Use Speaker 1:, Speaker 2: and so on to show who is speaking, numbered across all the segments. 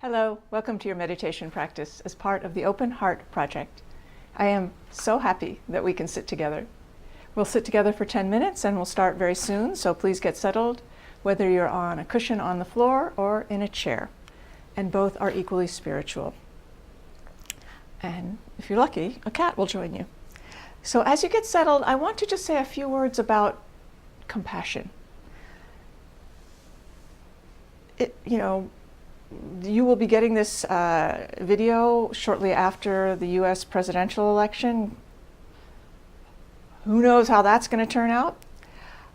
Speaker 1: Hello, welcome to your meditation practice as part of the Open Heart Project. I am so happy that we can sit together. We'll sit together for 10 minutes and we'll start very soon, so please get settled, whether you're on a cushion on the floor or in a chair. And both are equally spiritual. And if you're lucky, a cat will join you. So as you get settled, I want to just say a few words about compassion. You will be getting this video shortly after the US presidential election. Who knows how that's going to turn out?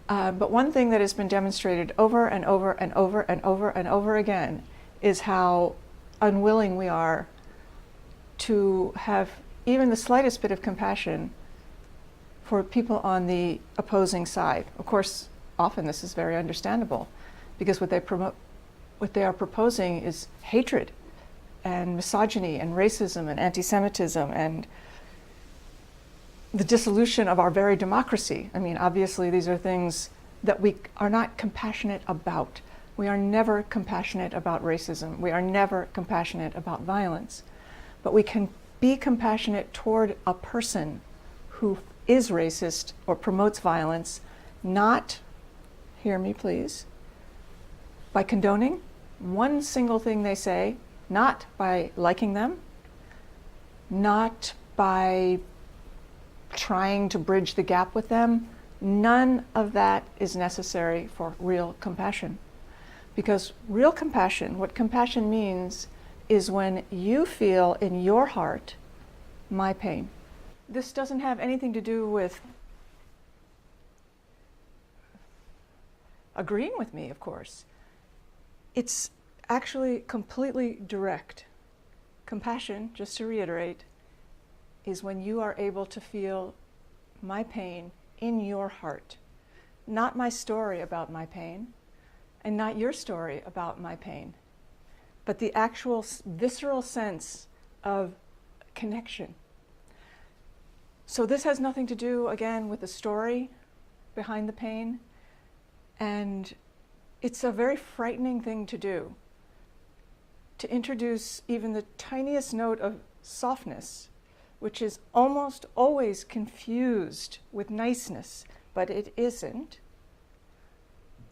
Speaker 1: But one thing that has been demonstrated over and over and over and over and over again is how unwilling we are to have even the slightest bit of compassion for people on the opposing side. Of course, often this is very understandable because what they are proposing is hatred and misogyny and racism and anti-Semitism and the dissolution of our very democracy. I mean, obviously these are things that we are not compassionate about. We are never compassionate about racism. We are never compassionate about violence. But we can be compassionate toward a person who is racist or promotes violence, not, hear me please, by condoning one single thing they say, not by liking them, not by trying to bridge the gap with them. None of that is necessary for real compassion. Because real compassion, what compassion means, is when you feel in your heart my pain. This doesn't have anything to do with agreeing with me, of course. It's actually completely direct. Compassion, just to reiterate, is when you are able to feel my pain in your heart. Not my story about my pain, and not your story about my pain, but the actual visceral sense of connection. So this has nothing to do, again, with the story behind the pain, and it's a very frightening thing to do, to introduce even the tiniest note of softness, which is almost always confused with niceness, but it isn't,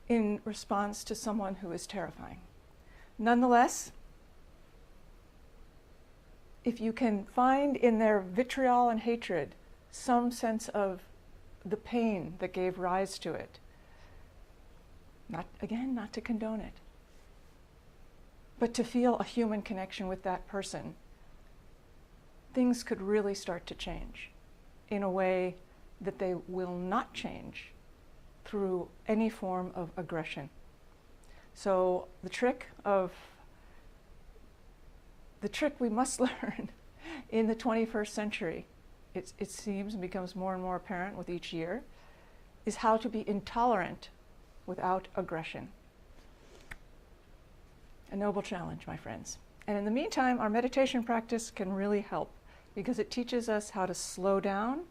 Speaker 1: in response to someone who is terrifying. Nonetheless, if you can find in their vitriol and hatred some sense of the pain that gave rise to it, not to condone it, but to feel a human connection with that person, things could really start to change in a way that they will not change through any form of aggression. So the trick we must learn in the 21st century, it seems and becomes more and more apparent with each year, is how to be intolerant without aggression. A noble challenge, my friends. And in the meantime, our meditation practice can really help because it teaches us how to slow down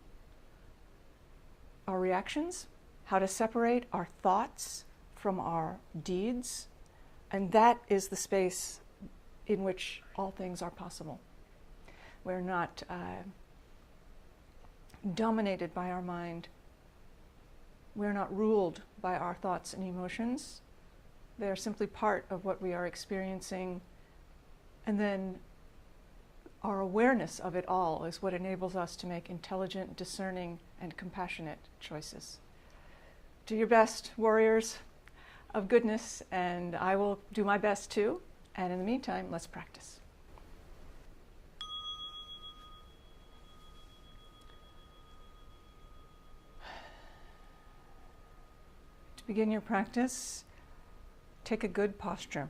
Speaker 1: our reactions, how to separate our thoughts from our deeds, and that is the space in which all things are possible. We're not dominated by our mind. We're not ruled by our thoughts and emotions. They are simply part of what we are experiencing, and then our awareness of it all is what enables us to make intelligent, discerning, and compassionate choices. Do your best, warriors of goodness, and I will do my best too. And in the meantime, let's practice. To begin your practice, take a good posture,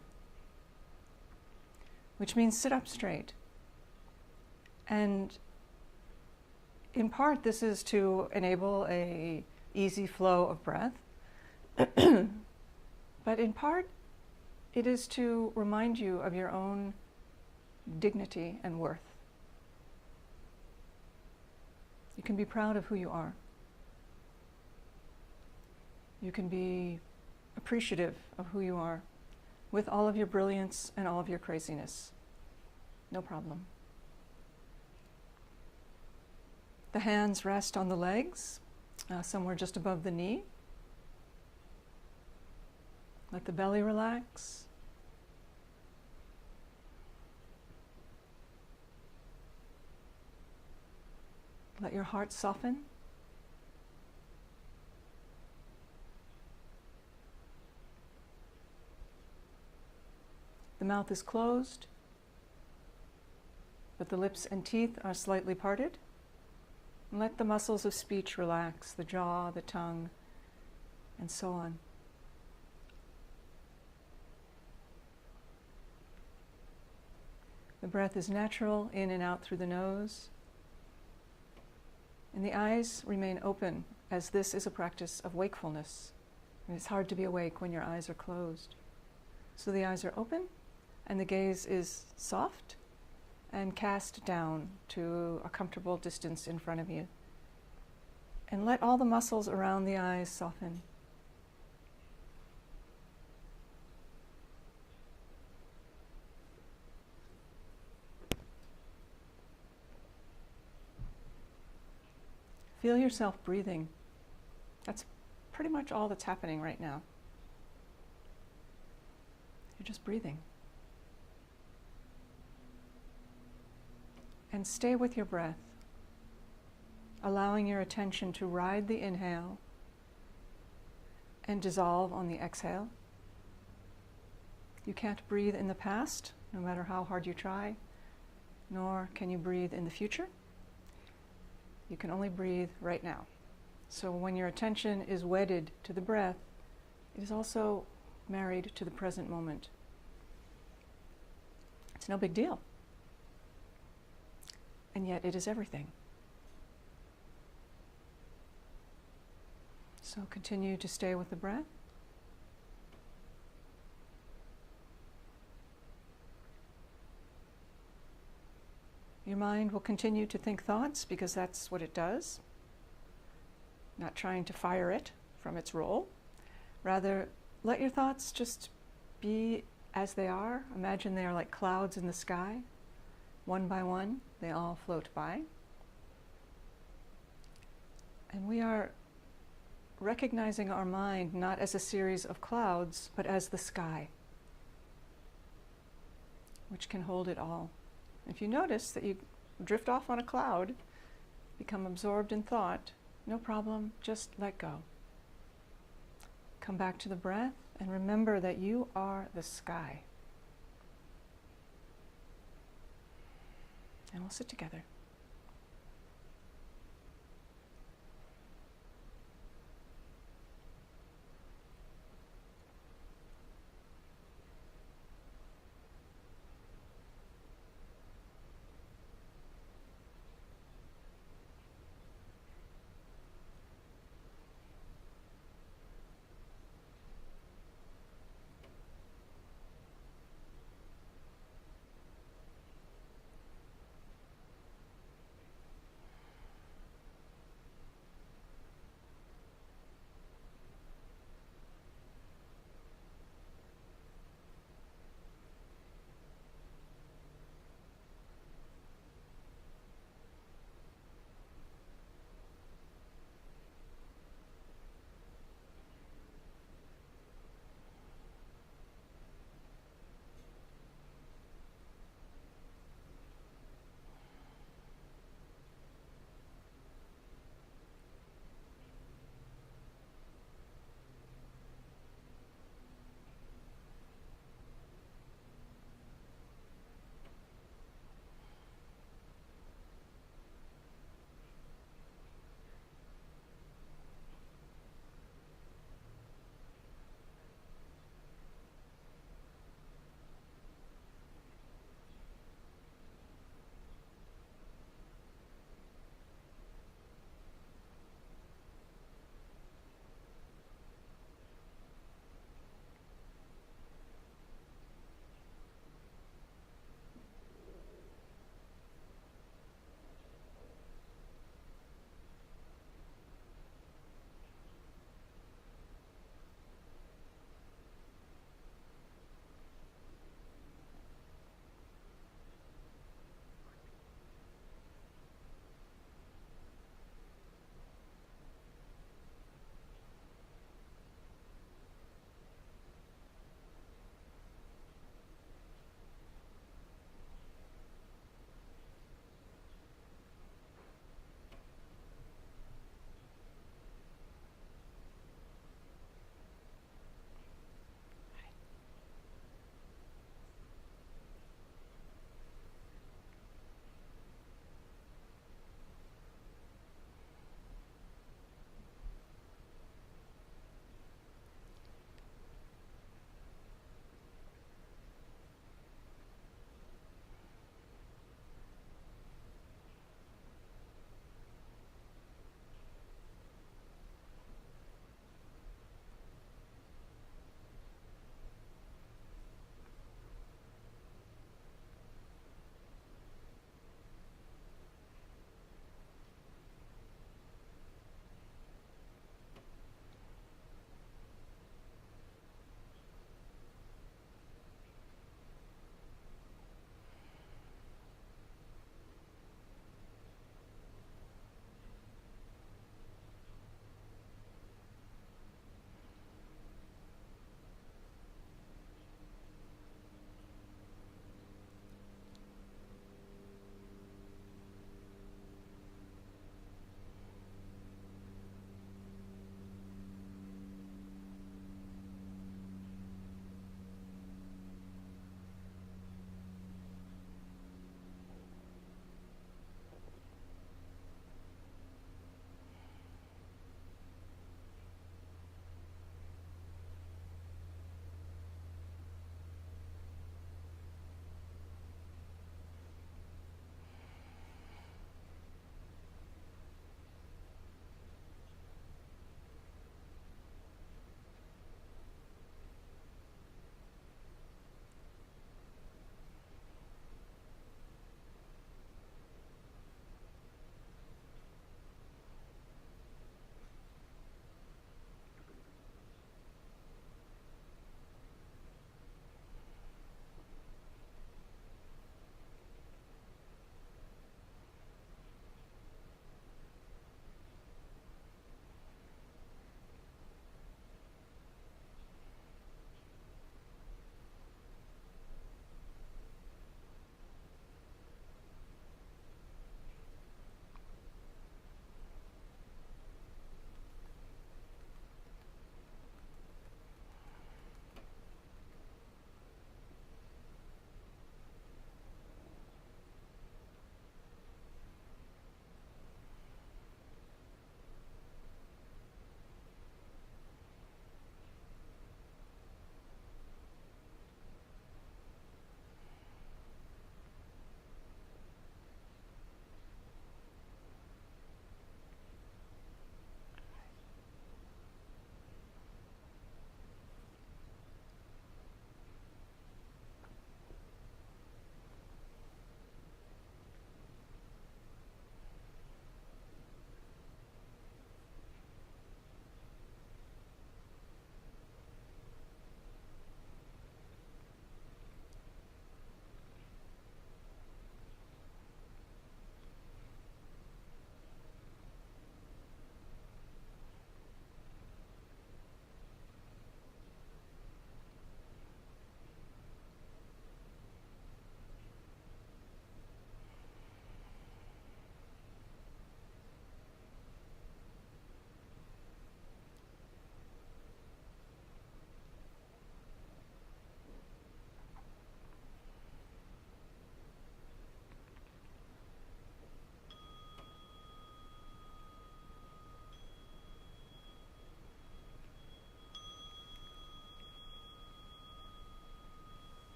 Speaker 1: which means sit up straight. And in part, this is to enable an easy flow of breath. But in part, it is to remind you of your own dignity and worth. You can be proud of who you are. You can be appreciative of who you are. with all of your brilliance and all of your craziness. No problem. The hands rest on the legs, somewhere just above the knee. Let the belly relax. Let your heart soften. The mouth is closed, but the lips and teeth are slightly parted. And let the muscles of speech relax, the jaw, the tongue, and so on. The breath is natural, in and out through the nose. And the eyes remain open, as this is a practice of wakefulness. And it's hard to be awake when your eyes are closed. So the eyes are open, and the gaze is soft and cast down to a comfortable distance in front of you. And let all the muscles around the eyes soften. Feel yourself breathing. That's pretty much all that's happening right now. You're just breathing. And stay with your breath, allowing your attention to ride the inhale and dissolve on the exhale. You can't breathe in the past, no matter how hard you try, nor can you breathe in the future. You can only breathe right now. So when your attention is wedded to the breath, it is also married to the present moment. It's no big deal. And yet it is everything. So continue to stay with the breath. Your mind will continue to think thoughts because that's what it does. Not trying to fire it from its role. Rather, let your thoughts just be as they are. Imagine they are like clouds in the sky. One by one, they all float by. And we are recognizing our mind not as a series of clouds, but as the sky, which can hold it all. If you notice that you drift off on a cloud, become absorbed in thought, no problem, just let go. Come back to the breath and remember that you are the sky. And we'll sit together.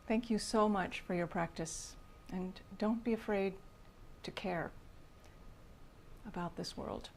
Speaker 1: Thank you so much for your practice, and don't be afraid to care about this world.